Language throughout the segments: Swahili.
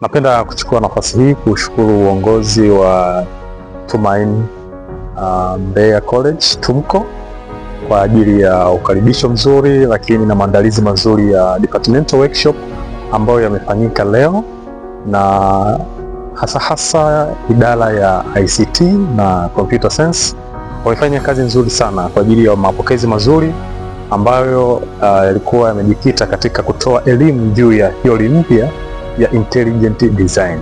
Napenda kuchukua nafasi hii kushukuru uongozi wa Tumaini Mbeya College TUMCO kwa ajili ya ukaribisho mzuri, lakini na maandalizi mazuri ya departmental workshop ambayo yamefanyika leo, na hasa idara ya ICT na computer science wamefanya kazi nzuri sana kwa ajili ya mapokezi mazuri ambayo yalikuwa yamejikita katika kutoa elimu juu ya theory mpya ya intelligent design.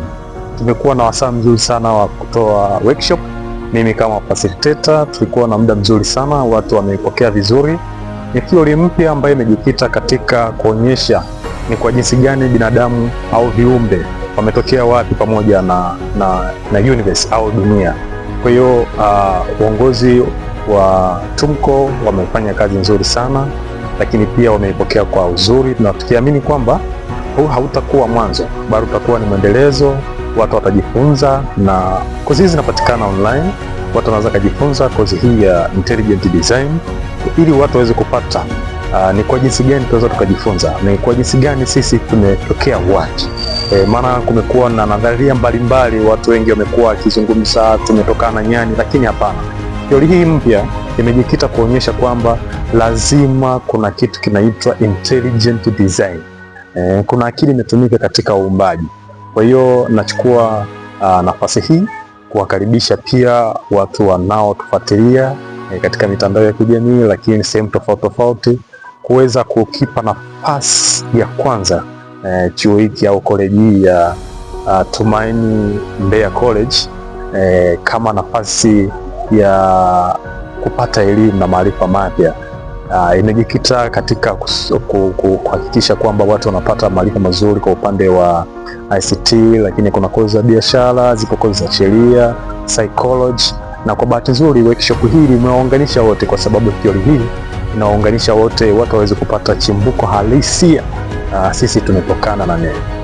Tumekuwa na wasaa mzuri sana wa kutoa workshop. Mimi kama facilitator tulikuwa na muda mzuri sana, watu wameipokea vizuri. Ni theory mpya ambayo imejikita katika kuonyesha ni kwa jinsi gani binadamu au viumbe wametokea wapi pamoja na universe au dunia. Kwa hiyo uongozi wa TUMCO wamefanya kazi nzuri sana, lakini pia wameipokea kwa uzuri, na tukiamini kwamba huu hautakuwa mwanzo, bali utakuwa ni mwendelezo. Watu watajifunza, na kozi hizi zinapatikana online. Watu wanaweza kujifunza kozi hii ya intelligent design ili watu waweze kupata ni kwa jinsi gani tunaweza tukajifunza, ni kwa jinsi gani sisi tumetokea wapi. Maana kumekuwa na nadharia mbalimbali, watu wengi wamekuwa wakizungumza tumetokana na nyani, lakini hapana. Theory hii mpya imejikita kuonyesha kwamba lazima kuna kitu kinaitwa intelligent design. Kuna akili imetumika katika uumbaji. Kwa hiyo nachukua nafasi hii kuwakaribisha pia watu wanaotufuatilia katika mitandao ya kijamii, lakini sehemu tofauti kuweza kukipa nafasi ya kwanza chuo hiki au college hii ya Tumaini Mbeya College kama nafasi ya kupata elimu na maarifa mapya. Imejikita katika kuhakikisha kwamba watu wanapata maarifa mazuri kwa upande wa ICT, lakini kuna kozi za biashara, zipo kozi za sheria, psychology, na kwa bahati nzuri workshop hii imewaunganisha wote, kwa sababu theory hii inawaunganisha wote, watu waweze kupata chimbuko halisia sisi tumetokana na nini.